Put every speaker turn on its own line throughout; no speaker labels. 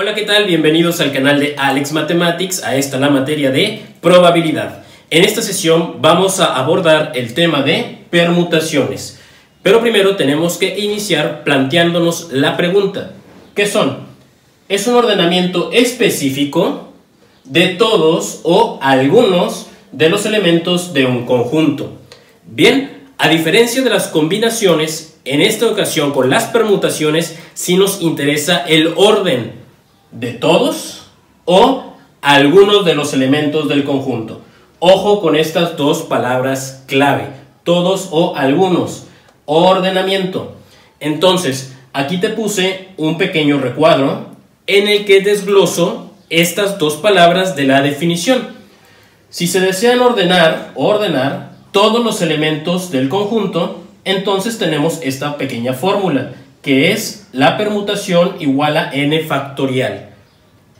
Hola, ¿qué tal? Bienvenidos al canal de Alex Mathematics, a esta la materia de probabilidad. En esta sesión vamos a abordar el tema de permutaciones. Pero primero tenemos que iniciar planteándonos la pregunta. ¿Qué son? ¿Es un ordenamiento específico de todos o algunos de los elementos de un conjunto? Bien, a diferencia de las combinaciones, en esta ocasión con las permutaciones sí nos interesa el orden de todos o algunos de los elementos del conjunto. Ojo con estas dos palabras clave, todos o algunos, ordenamiento. Entonces, aquí te puse un pequeño recuadro en el que desgloso estas dos palabras de la definición. Si se desean ordenar todos los elementos del conjunto, entonces tenemos esta pequeña fórmula, que es la permutación igual a n factorial.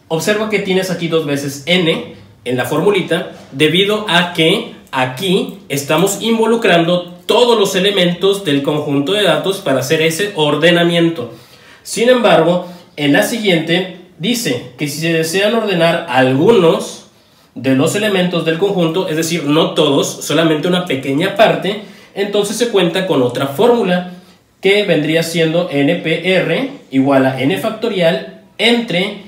Observa que tienes aquí dos veces n en la formulita, debido a que aquí estamos involucrando todos los elementos del conjunto de datos para hacer ese ordenamiento. Sin embargo, en la siguiente dice que si se desean ordenar algunos de los elementos del conjunto, es decir, no todos, solamente una pequeña parte, entonces se cuenta con otra fórmula que vendría siendo NPR igual a n factorial entre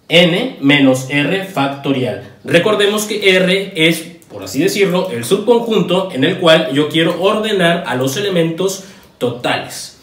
n menos r factorial. Recordemos que r es, por así decirlo, el subconjunto en el cual yo quiero ordenar a los elementos totales.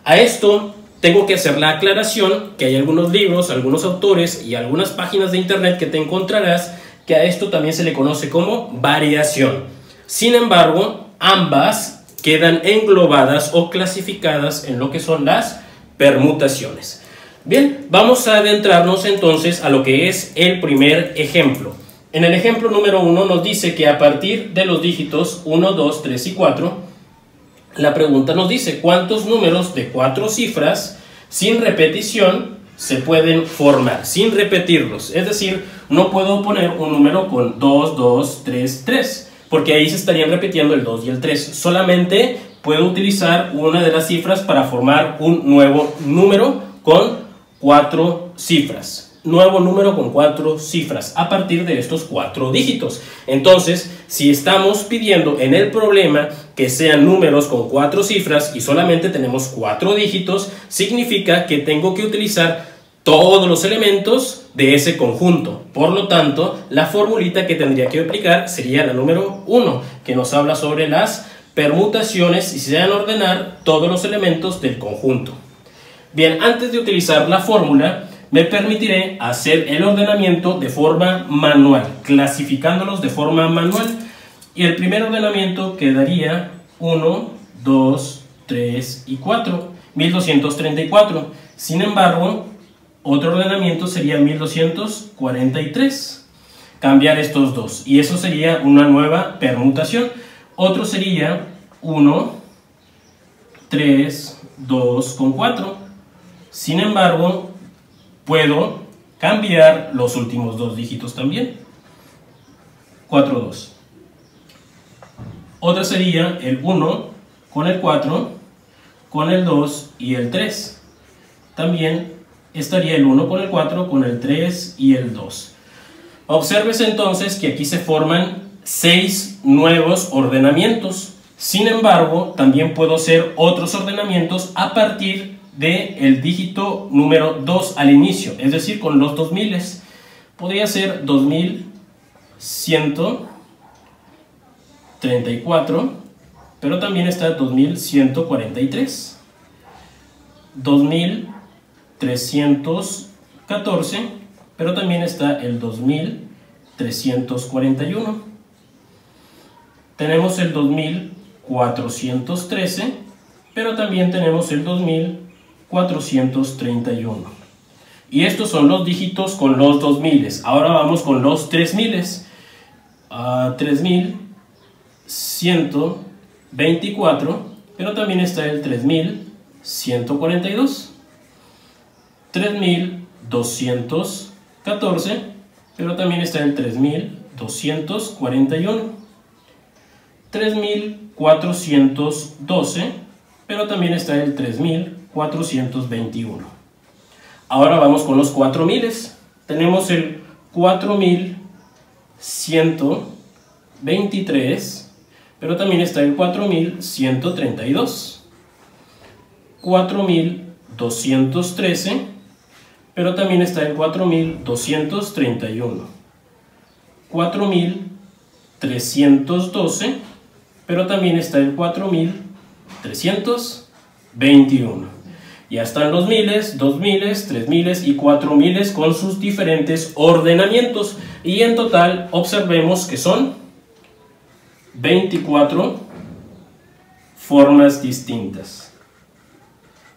A esto tengo que hacer la aclaración que hay algunos libros, algunos autores y algunas páginas de internet que te encontrarás que a esto también se le conoce como variación. Sin embargo, ambas quedan englobadas o clasificadas en lo que son las permutaciones. Bien, vamos a adentrarnos entonces a lo que es el primer ejemplo. En el ejemplo número 1 nos dice que a partir de los dígitos 1, 2, 3 y 4, la pregunta nos dice cuántos números de 4 cifras sin repetición se pueden formar, sin repetirlos. Es decir, no puedo poner un número con 2, 2, 3, 3, porque ahí se estarían repitiendo el 2 y el 3. Solamente puedo utilizar una de las cifras para formar un nuevo número con 4 cifras. Nuevo número con 4 cifras a partir de estos 4 dígitos. Entonces, si estamos pidiendo en el problema que sean números con 4 cifras y solamente tenemos 4 dígitos, significa que tengo que utilizar todos los elementos de ese conjunto. Por lo tanto, la formulita que tendría que aplicar sería la número 1, que nos habla sobre las permutaciones y se deben ordenar todos los elementos del conjunto. Bien, antes de utilizar la fórmula, me permitiré hacer el ordenamiento de forma manual, clasificándolos de forma manual. Y el primer ordenamiento quedaría 1, 2, 3 y 4, 1234. Sin embargo, otro ordenamiento sería 1243. Cambiar estos dos, y eso sería una nueva permutación. Otro sería 1, 3, 2 con 4. Sin embargo, puedo cambiar los últimos dos dígitos también. 4, 2. Otra sería el 1 con el 4, con el 2 y el 3. También estaría el 1 con el 4, con el 3 y el 2. Observes entonces que aquí se forman 6 nuevos ordenamientos. Sin embargo, también puedo hacer otros ordenamientos a partir del dígito número 2 al inicio, es decir, con los 2000. Podría ser 2134, pero también está 2143, 2314, pero también está el 2341. Tenemos el 2413, pero también tenemos el 2431. Y estos son los dígitos con los 2000. Ahora vamos con los 3000. 3124, pero también está el 3142. 3214, pero también está el 3241. 3412, pero también está el 3421. Ahora vamos con los 4000. Tenemos el 4123, pero también está el 4132. 4213, pero también está el 4231. 4312, pero también está el 4321. Ya están los miles, 2000, 3000 y 4000 con sus diferentes ordenamientos. Y en total observemos que son 24 formas distintas.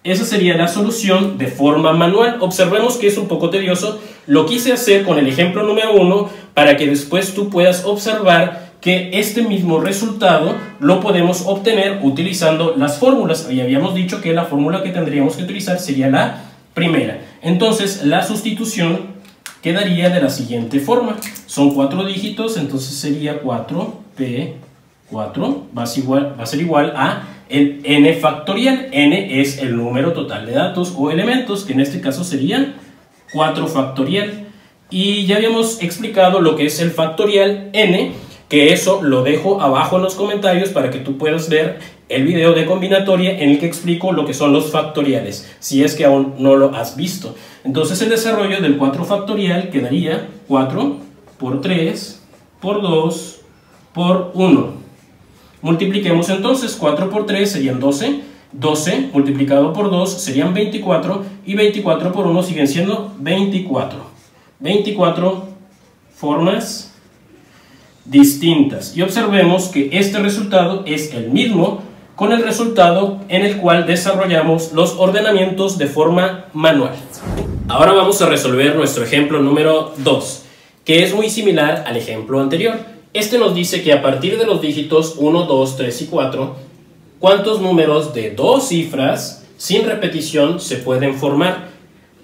Esa sería la solución de forma manual. Observemos que es un poco tedioso. Lo quise hacer con el ejemplo número 1 para que después tú puedas observar que este mismo resultado lo podemos obtener utilizando las fórmulas. Y habíamos dicho que la fórmula que tendríamos que utilizar sería la primera. Entonces la sustitución quedaría de la siguiente forma. Son 4 dígitos, entonces sería 4p4 va a ser igual a el n factorial. N es el número total de datos o elementos, que en este caso serían 4 factorial. Y ya habíamos explicado lo que es el factorial n, que eso lo dejo abajo en los comentarios para que tú puedas ver el video de combinatoria en el que explico lo que son los factoriales, si es que aún no lo has visto. Entonces el desarrollo del 4 factorial quedaría 4 por 3 por 2 por 1. Multipliquemos entonces, 4 por 3 serían 12, 12 multiplicado por 2 serían 24 y 24 por 1 siguen siendo 24. 24 formas distintas. Y observemos que este resultado es el mismo con el resultado en el cual desarrollamos los ordenamientos de forma manual. Ahora vamos a resolver nuestro ejemplo número 2, que es muy similar al ejemplo anterior. Este nos dice que a partir de los dígitos 1, 2, 3 y 4, ¿cuántos números de 2 cifras sin repetición se pueden formar?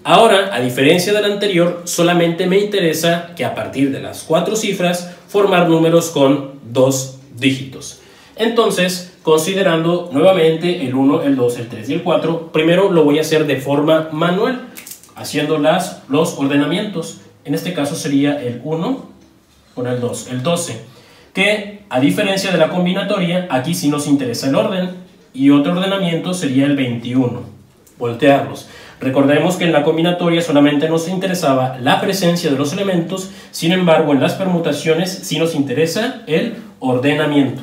Ahora, a diferencia del anterior, solamente me interesa que a partir de las 4 cifras formar números con 2 dígitos. Entonces, considerando nuevamente el 1, el 2, el 3 y el 4, primero lo voy a hacer de forma manual, haciendo los ordenamientos. En este caso sería el 1 con el 2, el 12, que a diferencia de la combinatoria, aquí sí nos interesa el orden, y otro ordenamiento sería el 21, voltearlos. Recordemos que en la combinatoria solamente nos interesaba la presencia de los elementos, sin embargo en las permutaciones sí nos interesa el ordenamiento.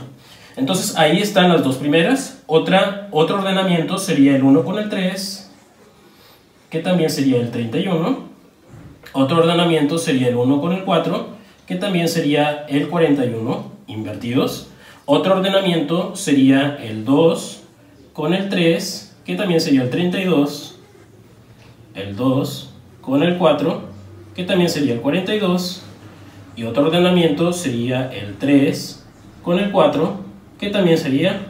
Entonces ahí están las dos primeras. Otro ordenamiento sería el 1 con el 3, que también sería el 31. Otro ordenamiento sería el 1 con el 4, que también sería el 41, invertidos. Otro ordenamiento sería el 2 con el 3, que también sería el 32. El 2 con el 4, que también sería el 42, y otro ordenamiento sería el 3 con el 4, que también sería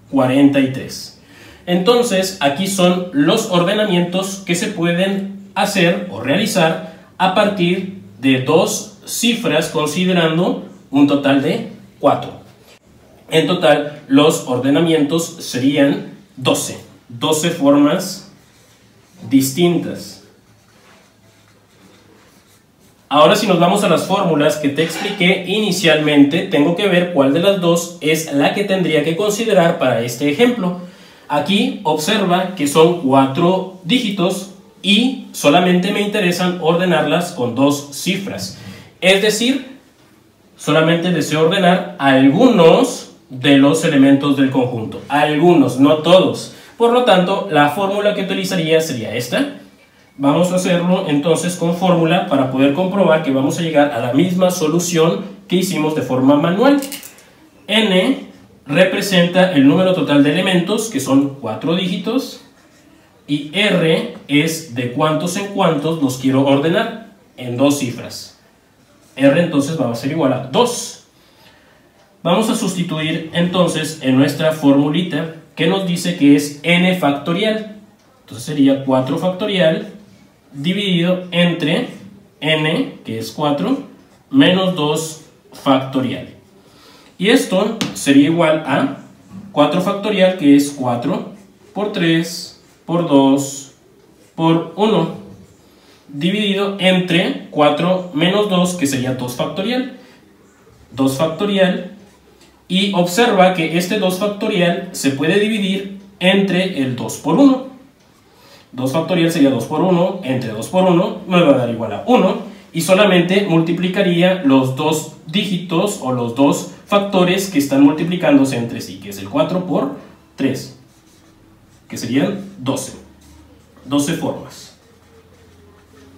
43. Entonces, aquí son los ordenamientos que se pueden hacer o realizar a partir de 2 cifras, considerando un total de 4. En total, los ordenamientos serían 12 formas distintas. Ahora, si nos vamos a las fórmulas que te expliqué inicialmente, tengo que ver cuál de las dos es la que tendría que considerar para este ejemplo. Aquí observa que son 4 dígitos y solamente me interesan ordenarlas con 2 cifras. Es decir, solamente deseo ordenar algunos de los elementos del conjunto. Algunos, no todos. Por lo tanto, la fórmula que utilizaría sería esta. Vamos a hacerlo entonces con fórmula para poder comprobar que vamos a llegar a la misma solución que hicimos de forma manual. N representa el número total de elementos, que son 4 dígitos, y R es de cuántos en cuántos los quiero ordenar, en 2 cifras. R entonces va a ser igual a 2. Vamos a sustituir entonces en nuestra formulita, que nos dice que es n factorial. Entonces sería 4 factorial dividido entre n, que es 4, menos 2 factorial. Y esto sería igual a 4 factorial, que es 4 por 3 por 2 por 1. dividido entre 4 menos 2, que sería 2 factorial. 2 factorial. Y observa que este 2 factorial se puede dividir entre el 2 por 1. 2 factorial sería 2 por 1, entre 2 por 1 me va a dar igual a 1. Y solamente multiplicaría los dos dígitos o los dos factores que están multiplicándose entre sí, que es el 4 por 3, que serían 12. 12 formas.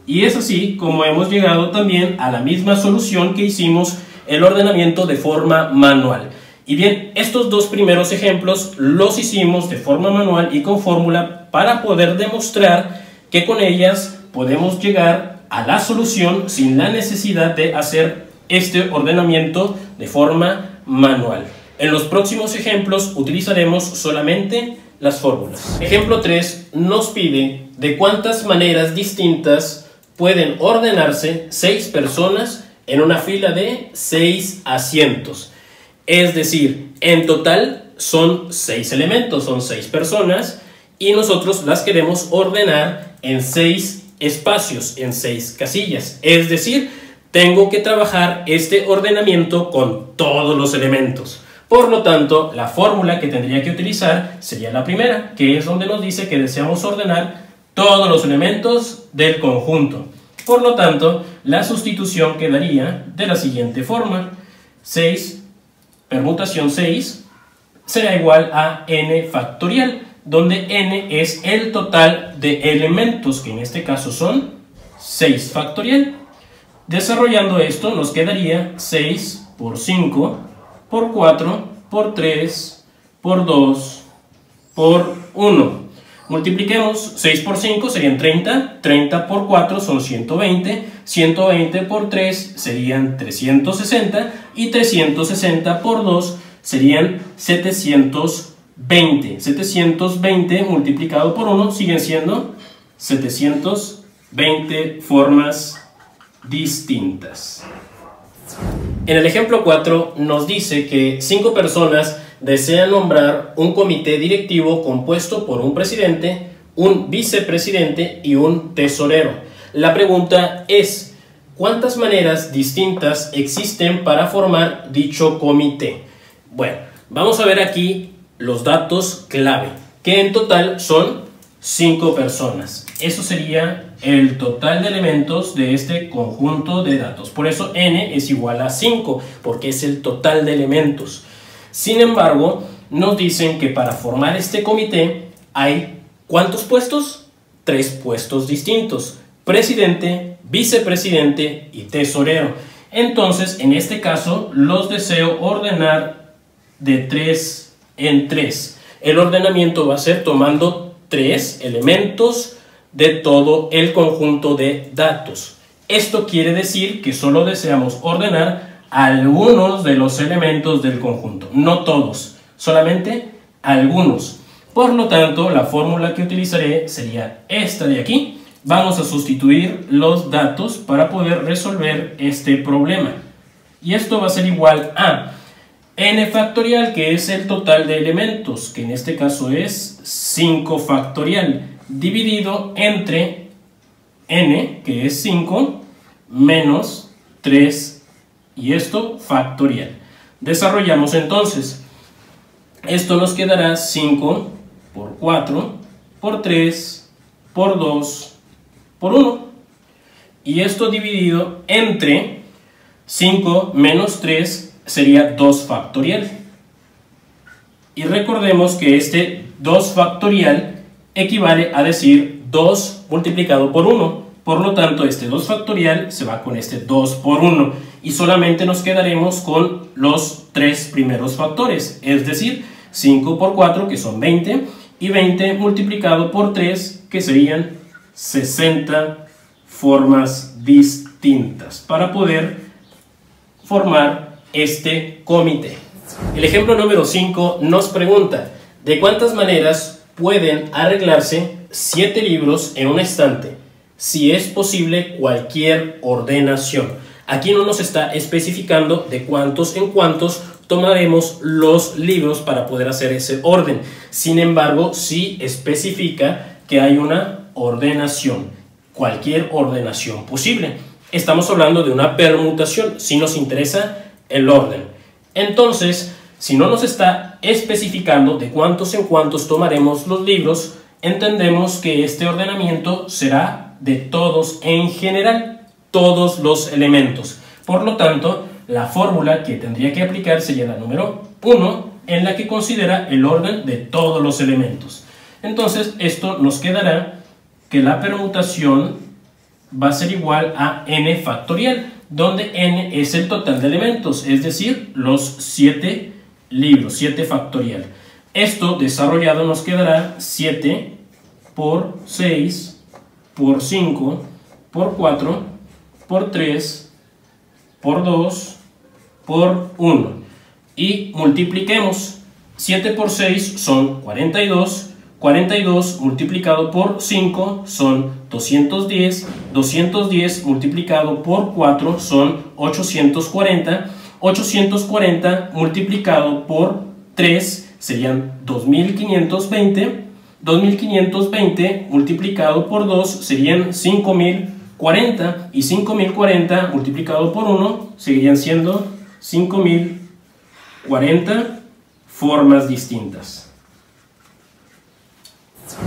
Y es así como hemos llegado también a la misma solución que hicimos el ordenamiento de forma manual. Y bien, estos dos primeros ejemplos los hicimos de forma manual y con fórmula para poder demostrar que con ellas podemos llegar a la solución sin la necesidad de hacer este ordenamiento de forma manual. En los próximos ejemplos utilizaremos solamente las fórmulas. Ejemplo 3 nos pide de cuántas maneras distintas pueden ordenarse 6 personas en una fila de 6 asientos. Es decir, en total son 6 elementos, son 6 personas y nosotros las queremos ordenar en 6 espacios, en 6 casillas. Es decir, tengo que trabajar este ordenamiento con todos los elementos. Por lo tanto, la fórmula que tendría que utilizar sería la primera, que es donde nos dice que deseamos ordenar todos los elementos del conjunto. Por lo tanto, la sustitución quedaría de la siguiente forma. 6, permutación 6, será igual a n factorial, donde n es el total de elementos, que en este caso son 6 factorial. Desarrollando esto nos quedaría 6 por 5, por 4, por 3, por 2, por 1. Multipliquemos 6 por 5 serían 30, 30 por 4 son 120, 120 por 3 serían 360 y 360 por 2 serían 720. 720 multiplicado por 1 siguen siendo 720 formas distintas. En el ejemplo 4 nos dice que 5 personas desean nombrar un comité directivo compuesto por un presidente, un vicepresidente y un tesorero. La pregunta es, ¿cuántas maneras distintas existen para formar dicho comité? Bueno, vamos a ver aquí los datos clave, que en total son 5 personas. Eso sería el total de elementos de este conjunto de datos. Por eso n es igual a 5, porque es el total de elementos. Sin embargo, nos dicen que para formar este comité hay ¿cuántos puestos? 3 puestos distintos: presidente, vicepresidente y tesorero. Entonces, en este caso, los deseo ordenar de 3 en 3. El ordenamiento va a ser tomando 3 elementos de todo el conjunto de datos. Esto quiere decir que solo deseamos ordenar algunos de los elementos del conjunto, no todos, solamente algunos. Por lo tanto, la fórmula que utilizaré sería esta de aquí. Vamos a sustituir los datos para poder resolver este problema. Y esto va a ser igual a n factorial, que es el total de elementos, que en este caso es 5 factorial, dividido entre n, que es 5, menos 3, y esto factorial. Desarrollamos entonces. Esto nos quedará 5 por 4, por 3, por 2, por 1. Y esto dividido entre 5 menos 3 sería 2 factorial. Y recordemos que este 2 factorial equivale a decir 2 multiplicado por 1. Por lo tanto, este 2 factorial se va con este 2 por 1. Y solamente nos quedaremos con los 3 primeros factores. Es decir, 5 por 4, que son 20. Y 20 multiplicado por 3, que serían 60 formas distintas para poder formar este comité. El ejemplo número 5 nos pregunta de cuántas maneras pueden arreglarse 7 libros en un estante, si es posible cualquier ordenación. Aquí no nos está especificando de cuántos en cuántos tomaremos los libros para poder hacer ese orden. Sin embargo, sí especifica que hay una ordenación. cualquier ordenación posible. Estamos hablando de una permutación, si nos interesa el orden. Entonces, si no nos está especificando de cuántos en cuántos tomaremos los libros, entendemos que este ordenamiento será de todos en general, todos los elementos. Por lo tanto, la fórmula que tendría que aplicar sería la número 1, en la que considera el orden de todos los elementos. Entonces, esto nos quedará que la permutación va a ser igual a n factorial, donde n es el total de elementos, es decir, los 7 libros, 7 factorial. Esto desarrollado nos quedará 7 por 6 por 5 por 4 por 3 por 2 por 1. Y multipliquemos. 7 por 6 son 42. 42 multiplicado por 5 son 210. 210 multiplicado por 4 son 840. 840 multiplicado por 3 serían 2520. 2520 multiplicado por 2 serían 5040. Y 5040 multiplicado por 1 seguirían siendo 5040 formas distintas.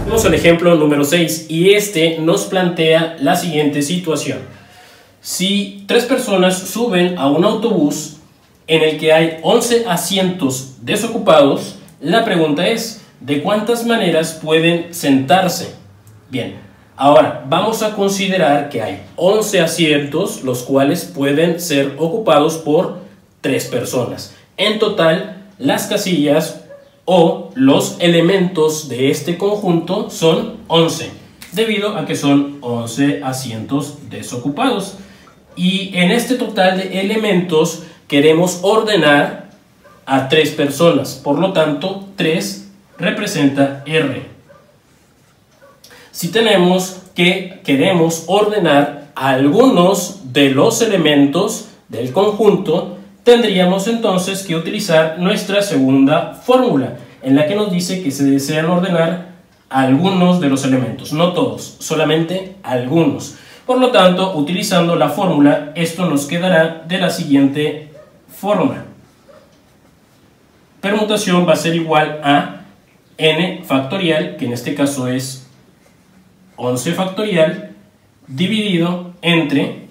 Vamos al ejemplo número 6 y este nos plantea la siguiente situación. Si 3 personas suben a un autobús en el que hay 11 asientos desocupados, la pregunta es, ¿de cuántas maneras pueden sentarse? Bien, ahora vamos a considerar que hay 11 asientos, los cuales pueden ser ocupados por 3 personas. En total, las casillas o los elementos de este conjunto son 11, debido a que son 11 asientos desocupados. Y en este total de elementos queremos ordenar a 3 personas, por lo tanto 3 representa R. Si tenemos que queremos ordenar algunos de los elementos del conjunto, tendríamos entonces que utilizar nuestra segunda fórmula, en la que nos dice que se desean ordenar algunos de los elementos, no todos, solamente algunos. Por lo tanto, utilizando la fórmula, esto nos quedará de la siguiente forma. Permutación va a ser igual a n factorial, que en este caso es 11 factorial, dividido entre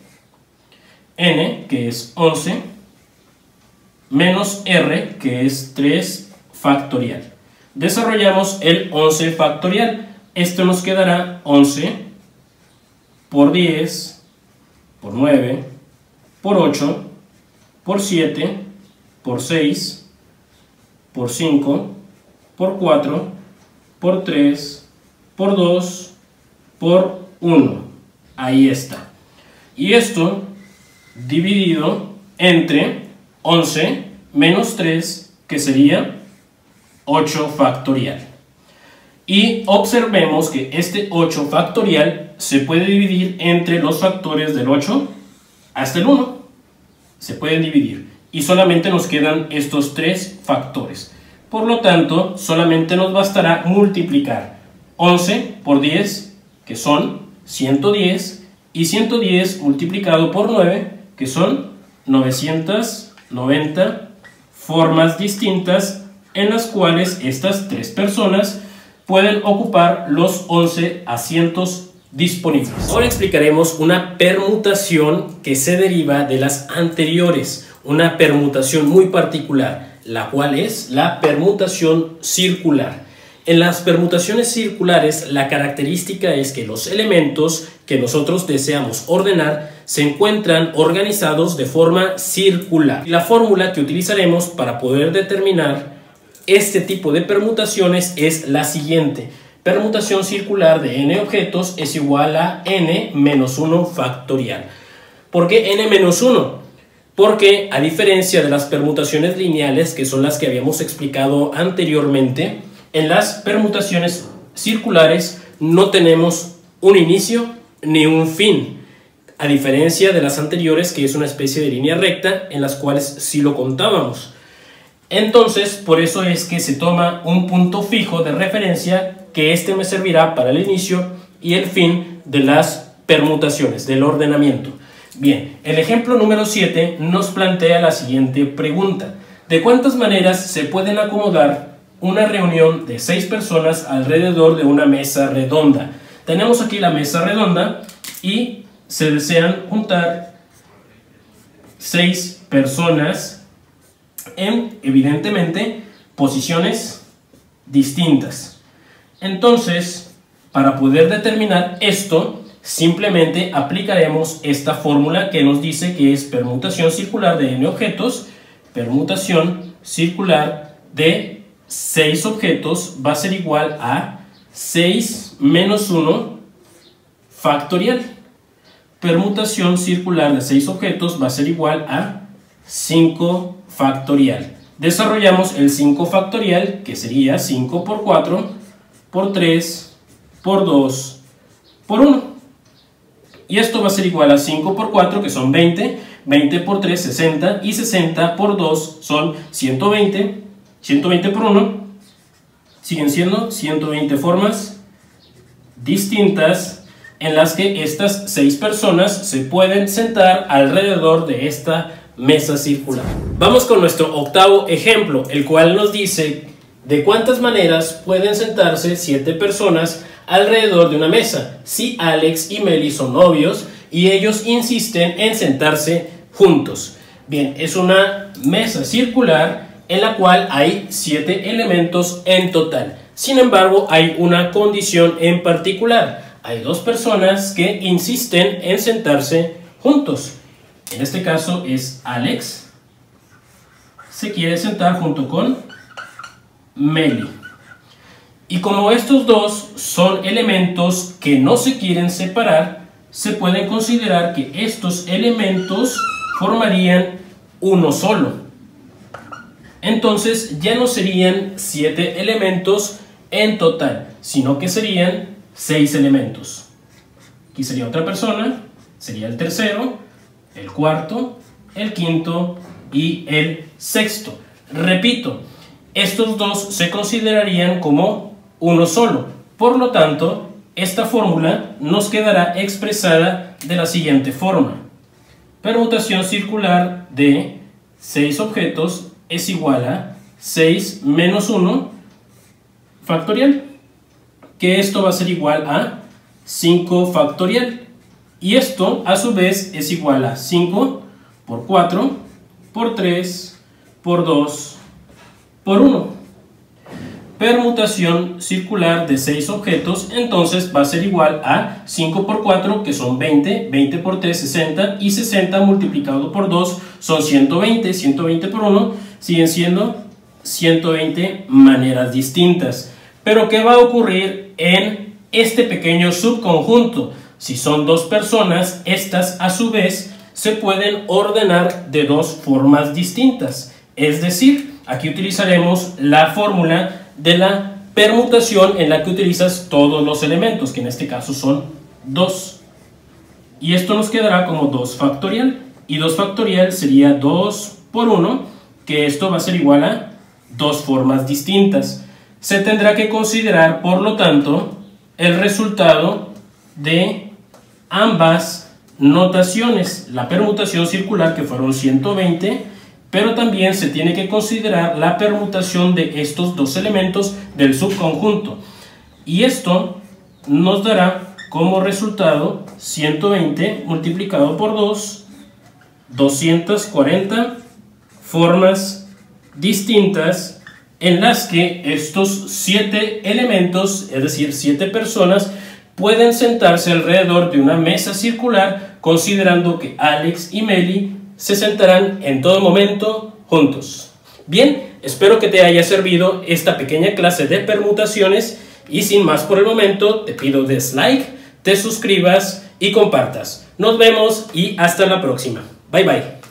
n, que es 11, menos r, que es 3 factorial. Desarrollamos el 11 factorial. Esto nos quedará 11 por 10, por 9, por 8, por 7, por 6, por 5, por 4, por 3, por 2, por 1. Ahí está. Y esto dividido entre 11 menos 3, que sería 8 factorial. Y observemos que este 8 factorial se puede dividir entre los factores del 8 hasta el 1. Se pueden dividir. Y solamente nos quedan estos 3 factores. Por lo tanto, solamente nos bastará multiplicar 11 por 10, que son 110, y 110 multiplicado por 9, que son 990 formas distintas en las cuales estas 3 personas pueden ocupar los 11 asientos disponibles. Ahora explicaremos una permutación que se deriva de las anteriores, una permutación muy particular, la cual es la permutación circular. En las permutaciones circulares, la característica es que los elementos que nosotros deseamos ordenar se encuentran organizados de forma circular. La fórmula que utilizaremos para poder determinar este tipo de permutaciones es la siguiente. Permutación circular de n objetos es igual a n menos 1 factorial. ¿Por qué n menos 1? Porque a diferencia de las permutaciones lineales, que son las que habíamos explicado anteriormente, en las permutaciones circulares no tenemos un inicio ni un fin, a diferencia de las anteriores, que es una especie de línea recta, en las cuales sí lo contábamos. Entonces, por eso es que se toma un punto fijo de referencia, que este me servirá para el inicio y el fin de las permutaciones, del ordenamiento. Bien, el ejemplo número 7 nos plantea la siguiente pregunta. ¿De cuántas maneras se pueden acomodar una reunión de 6 personas alrededor de una mesa redonda? Tenemos aquí la mesa redonda y se desean juntar 6 personas en, evidentemente, posiciones distintas. Entonces, para poder determinar esto, simplemente aplicaremos esta fórmula que nos dice que es permutación circular de n objetos, permutación circular de 6 objetos va a ser igual a 6 menos 1 factorial. Permutación circular de 6 objetos va a ser igual a 5 factorial. Desarrollamos el 5 factorial, que sería 5 por 4, por 3, por 2, por 1. Y esto va a ser igual a 5 por 4, que son 20, 20 por 3, 60, y 60 por 2 son 120, 120 por 1, siguen siendo 120 formas distintas en las que estas 6 personas se pueden sentar alrededor de esta mesa circular. Vamos con nuestro octavo ejemplo, el cual nos dice de cuántas maneras pueden sentarse 7 personas alrededor de una mesa si Alex y Meli son novios y ellos insisten en sentarse juntos. Bien, es una mesa circular en la cual hay 7 elementos en total. Sin embargo, hay una condición en particular. Hay 2 personas que insisten en sentarse juntos. En este caso es Alex. Se quiere sentar junto con Meli. Y como estos dos son elementos que no se quieren separar, se puede considerar que estos elementos formarían uno solo. Entonces ya no serían 7 elementos en total, sino que serían 6 elementos. Aquí sería otra persona, sería el tercero, el cuarto, el quinto y el sexto. Repito, estos dos se considerarían como uno solo. Por lo tanto, esta fórmula nos quedará expresada de la siguiente forma. Permutación circular de 6 objetos es igual a 6 menos 1 factorial, que esto va a ser igual a 5 factorial. Y esto a su vez es igual a 5 por 4, por 3, por 2, por 1. Permutación circular de 6 objetos, entonces va a ser igual a 5 por 4, que son 20, 20 por 3, 60, y 60 multiplicado por 2 son 120, 120 por 1, siguen siendo 120 maneras distintas. Pero ¿qué va a ocurrir en este pequeño subconjunto? Si son 2 personas, estas a su vez se pueden ordenar de 2 formas distintas. Es decir, aquí utilizaremos la fórmula de la permutación en la que utilizas todos los elementos, que en este caso son 2. Y esto nos quedará como 2 factorial. Y 2 factorial sería 2 por 1, que esto va a ser igual a 2 formas distintas. Se tendrá que considerar, por lo tanto, el resultado de ambas notaciones. La permutación circular, que fueron 120, pero también se tiene que considerar la permutación de estos 2 elementos del subconjunto. Y esto nos dará como resultado 120 multiplicado por 2, 240 formas distintas en las que estos 7 elementos, es decir, 7 personas, pueden sentarse alrededor de una mesa circular, considerando que Alex y Meli se sentarán en todo momento juntos. Bien, espero que te haya servido esta pequeña clase de permutaciones y sin más por el momento te pido des like, te suscribas y compartas. Nos vemos y hasta la próxima. Bye bye.